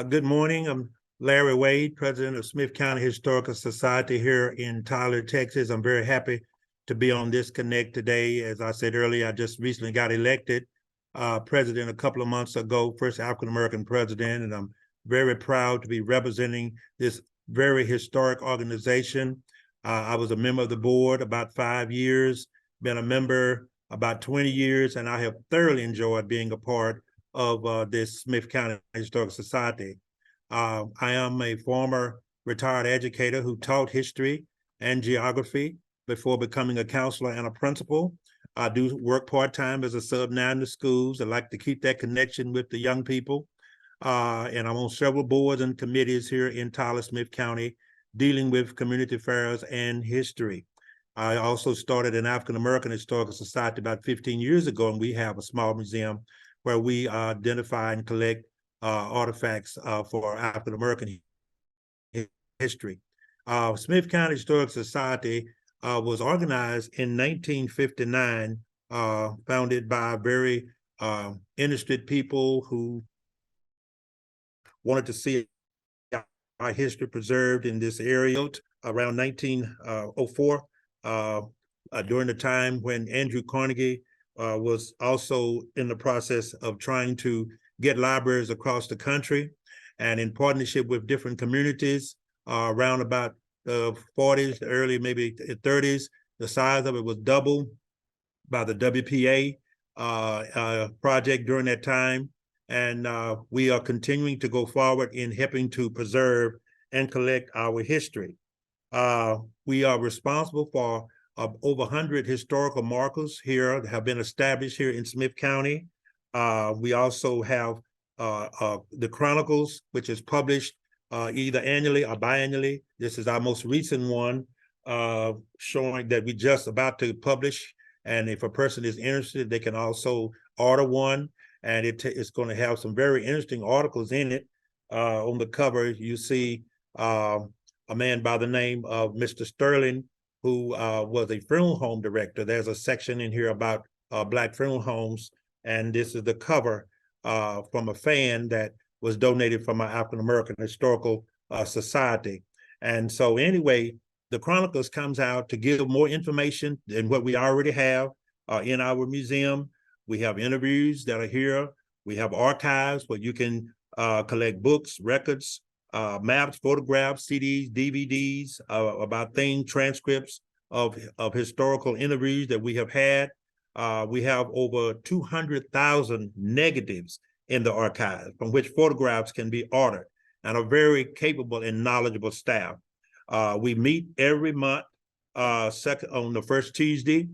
Good morning. I'm Larry Wade, president of Smith County Historical Society here in Tyler, Texas. I'm very happy to be on this Connect today. As I said earlier, I just recently got elected president a couple of months ago, first African-American president, and I'm very proud to be representing this very historic organization. I was a member of the board about 5 years, been a member about 20 years, and I have thoroughly enjoyed being a part of this Smith County Historical Society. I am a former retired educator who taught history and geography before becoming a counselor and a principal. I do work part-time as a sub now in the schools. I like to keep that connection with the young people. And I'm on several boards and committees here in Tyler, Smith County, dealing with community affairs and history. I also started an African-American Historical Society about 15 years ago, and we have a small museum where we identify and collect artifacts for African-American history. Smith County Historical Society was organized in 1959, founded by very interested people who wanted to see our history preserved in this area. Around 1904, during the time when Andrew Carnegie was also in the process of trying to get libraries across the country, and in partnership with different communities around about the 40s, early maybe 30s, the size of it was doubled by the WPA project during that time. And we are continuing to go forward in helping to preserve and collect our history. We are responsible for over 100 historical markers here that have been established here in Smith County. We also have the Chronicles, which is published either annually or biannually. This is our most recent one, showing that we're just about to publish. And if a person is interested, they can also order one. And it's going to have some very interesting articles in it. On the cover, you see a man by the name of Mr. Sterling, who was a funeral home director. There's a section in here about Black funeral homes. And this is the cover from a fan that was donated from our African-American Historical Society. And so anyway, the Chronicles comes out to give more information than what we already have in our museum. We have interviews that are here. We have archives where you can collect books, records, maps, photographs, CDs, DVDs about things, transcripts of historical interviews that we have had. We have over 200,000 negatives in the archive from which photographs can be ordered, and a very capable and knowledgeable staff. We meet every month, on the first Tuesday.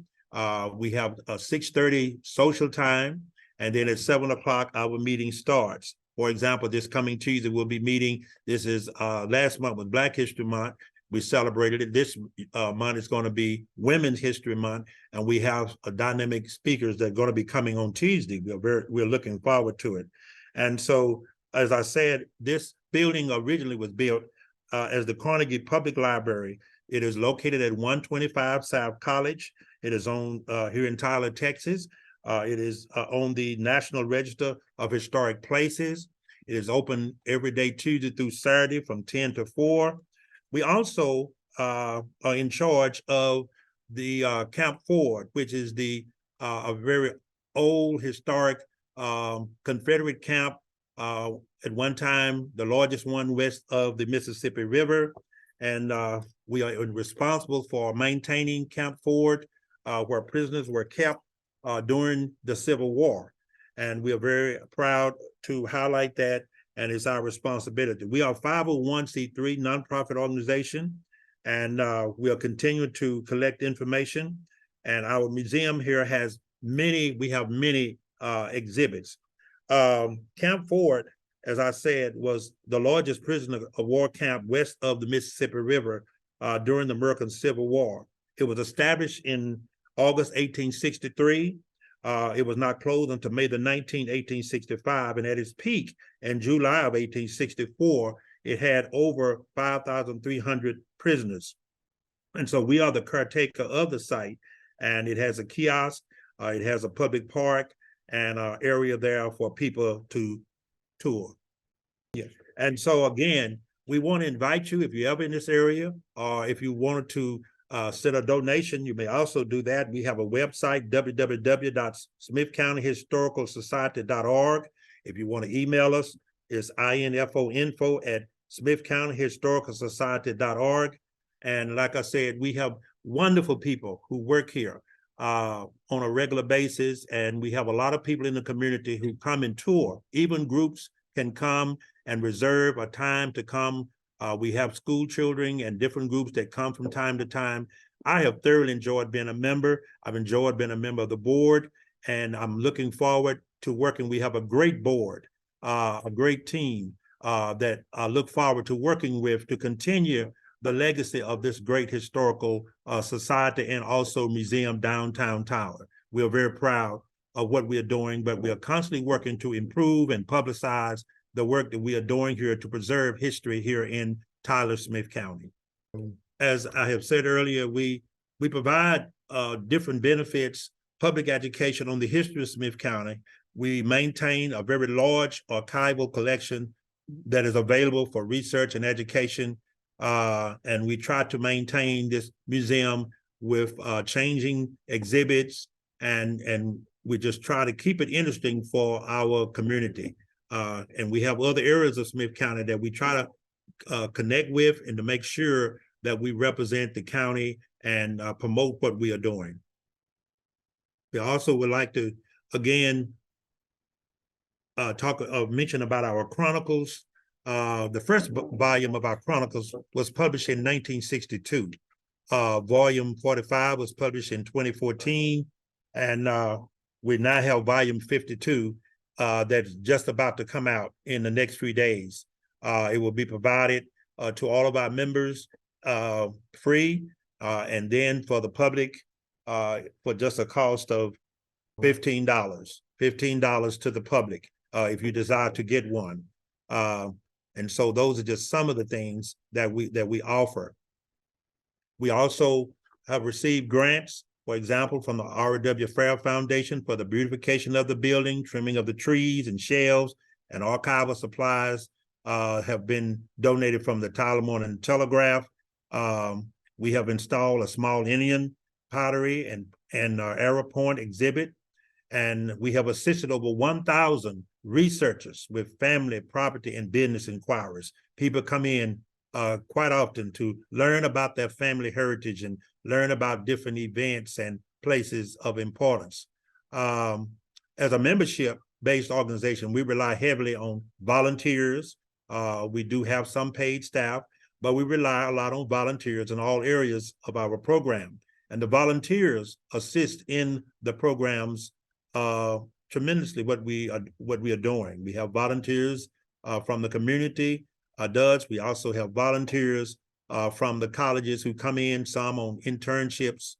We have a 6:30 social time, and then at 7 o'clock, our meeting starts. For example, this coming Tuesday, we'll be meeting. This is last month was Black History Month. We celebrated it. This month is going to be Women's History Month, and we have dynamic speakers that are going to be coming on Tuesday. We're looking forward to it. And so, as I said, this building originally was built as the Carnegie Public Library. It is located at 125 South College. It is on here in Tyler, Texas. It is on the National Register of Historic Places. It is open every day, Tuesday through Saturday from 10 to 4. We also are in charge of the Camp Ford, which is a very old historic Confederate camp, at one time the largest one west of the Mississippi River. And we are responsible for maintaining Camp Ford, where prisoners were kept during the Civil War. And we are very proud to highlight that, and it's our responsibility. We are a 501c3 nonprofit organization, and we are continuing to collect information. And our museum here has many exhibits. Camp Ford, as I said, was the largest prisoner of war camp west of the Mississippi River during the American Civil War. It was established in August 1863. It was not closed until May the 19th, 1865, and at its peak in July of 1864, it had over 5,300 prisoners. And so we are the caretaker of the site, and it has a kiosk, it has a public park, and an area there for people to tour. Yeah. And so again, we want to invite you, if you're ever in this area, or if you wanted to send a donation, you may also do that. We have a website, www.smithcountyhistoricalsociety.org. If you want to email us, it's info@smithcountyhistoricalsociety.org. And like I said, we have wonderful people who work here on a regular basis, and we have a lot of people in the community who come and tour. Even groups can come and reserve a time to come. We have school children and different groups that come from time to time. I have thoroughly enjoyed being a member. I've enjoyed being a member of the board, and I'm looking forward to working. We have a great board, a great team that I look forward to working with to continue the legacy of this great historical society and also museum downtown Tyler. We are very proud of what we are doing, but we are constantly working to improve and publicize the work that we are doing here to preserve history here in Tyler, Smith County. As I have said earlier, we provide different benefits, public education on the history of Smith County. We maintain a very large archival collection that is available for research and education. And we try to maintain this museum with changing exhibits, and we just try to keep it interesting for our community. And we have other areas of Smith County that we try to connect with and to make sure that we represent the county and promote what we are doing. We also would like to, again, mention about our chronicles. The first volume of our chronicles was published in 1962. Volume 45 was published in 2014, and we now have volume 52 that's just about to come out in the next few days. It will be provided to all of our members free, and then for the public for just a cost of $15 to the public if you desire to get one. And so those are just some of the things that we offer. We also have received grants, for example, from the R.W. Farrell Foundation for the beautification of the building, trimming of the trees and shelves, and archival supplies have been donated from the Tyler Morning Telegraph. We have installed a small Indian pottery and arrow point exhibit, and we have assisted over 1,000 researchers with family, property, and business inquiries. People come in quite often to learn about their family heritage and learn about different events and places of importance. As a membership-based organization, we rely heavily on volunteers. We do have some paid staff, but we rely a lot on volunteers in all areas of our program. And the volunteers assist in the programs tremendously what we are doing. We have volunteers from the community does. We also have volunteers from the colleges who come in, some on internships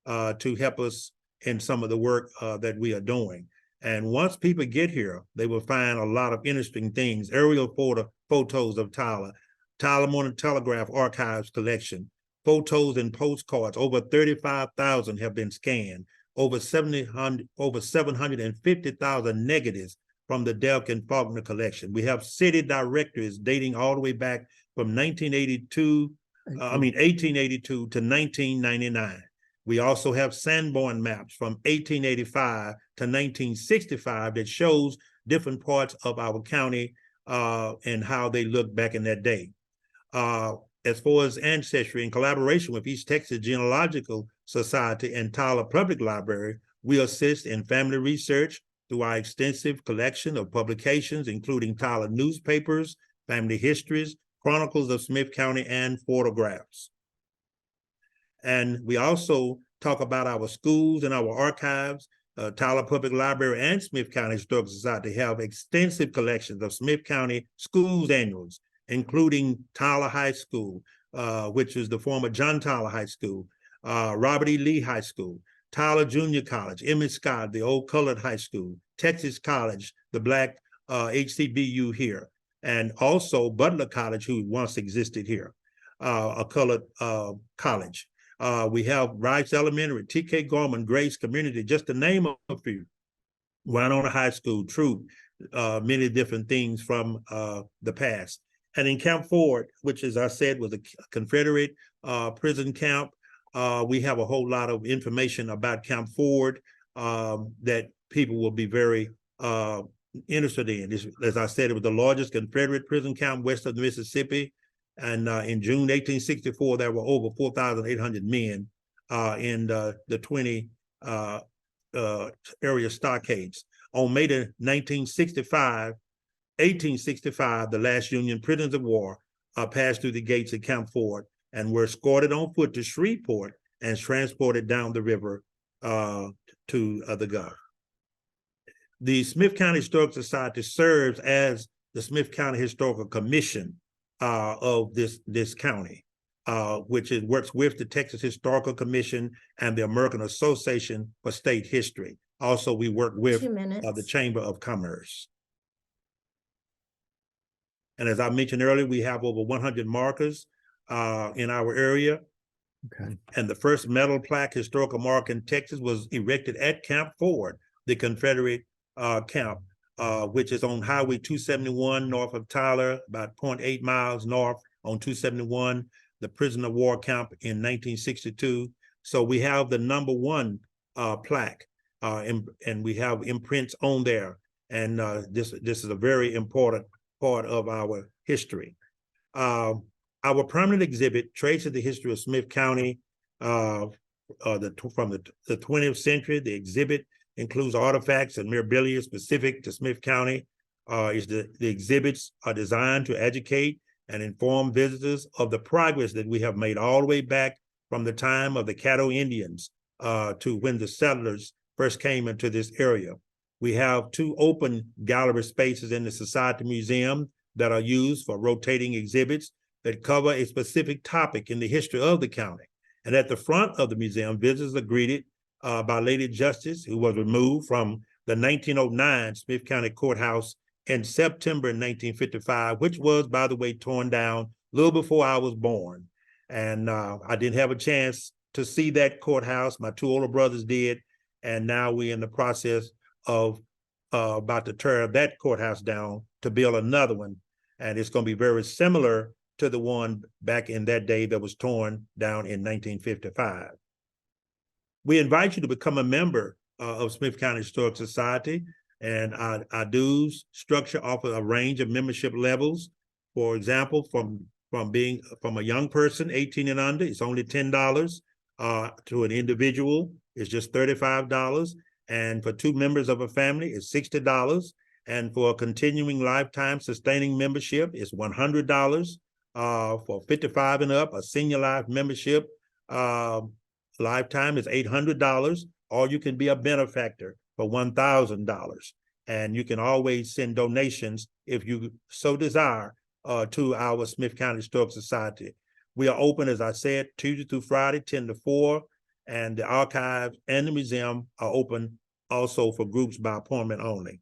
to help us in some of the work that we are doing. And once people get here, they will find a lot of interesting things. Aerial photos of Tyler, Tyler Morning Telegraph Archives collection, photos and postcards, over 35,000 have been scanned. Over 750,000 negatives from the Delk and Faulkner collection. We have city directories dating all the way back from 1882 to 1999. We also have Sanborn maps from 1885 to 1965 that shows different parts of our county and how they looked back in that day. As far as ancestry, in collaboration with East Texas Genealogical Society and Tyler Public Library, we assist in family research through our extensive collection of publications, including Tyler newspapers, family histories, chronicles of Smith County, and photographs. And we also talk about our schools and our archives. Tyler Public Library and Smith County Historical Society have extensive collections of Smith County schools annuals, including Tyler High School, which is the former John Tyler High School, Robert E. Lee High School, Tyler Junior College, Emmett Scott, the old colored high school, Texas College, the Black HCBU here, and also Butler College, who once existed here, a colored college. We have Rice Elementary, T.K. Gorman, Grace Community, just to name a few. Winona High School, Troop, many different things from the past. And in Camp Ford, which, as I said, was a Confederate prison camp, we have a whole lot of information about Camp Ford that people will be very interested in. As I said, it was the largest Confederate prison camp west of the Mississippi. And in June 1864, there were over 4,800 men in the 20 area stockades. On May 1865, the last Union prisoners of war passed through the gates of Camp Ford and were escorted on foot to Shreveport and transported down the river to the Gulf. The Smith County Historical Society serves as the Smith County Historical Commission of this county, which works with the Texas Historical Commission and the American Association for State History. Also, we work with the Chamber of Commerce. And as I mentioned earlier, we have over 100 markers in our area. Okay. And the first metal plaque historical mark in Texas was erected at Camp Ford, the Confederate camp, which is on Highway 271 north of Tyler, about 0.8 miles north on 271, the prisoner of war camp in 1962. So we have the #1 plaque, and we have imprints on there. And this is a very important part of our history. Our permanent exhibit traces the history of Smith County from the 20th century. The exhibit includes artifacts and memorabilia specific to Smith County. The exhibits are designed to educate and inform visitors of the progress that we have made all the way back from the time of the Caddo Indians to when the settlers first came into this area. We have 2 open gallery spaces in the Society Museum that are used for rotating exhibits that cover a specific topic in the history of the county. And at the front of the museum, visitors are greeted by Lady Justice, who was removed from the 1909 Smith County Courthouse in September 1955, which was, by the way, torn down a little before I was born. And I didn't have a chance to see that courthouse. My 2 older brothers did. And now we're in the process of about to tear that courthouse down to build another one. And it's going to be very similar to the one back in that day that was torn down in 1955. We invite you to become a member of Smith County Historical Society, and our dues structure offers a range of membership levels. For example, from a young person, 18 and under, it's only $10. To an individual, it's just $35. And for 2 members of a family, it's $60. And for a continuing lifetime sustaining membership, it's $100. For 55 and up, a senior life membership lifetime is $800, or you can be a benefactor for $1,000. And you can always send donations if you so desire to our Smith County Historical Society. We are open, as I said, Tuesday through Friday, 10 to 4, and the archives and the museum are open also for groups by appointment only.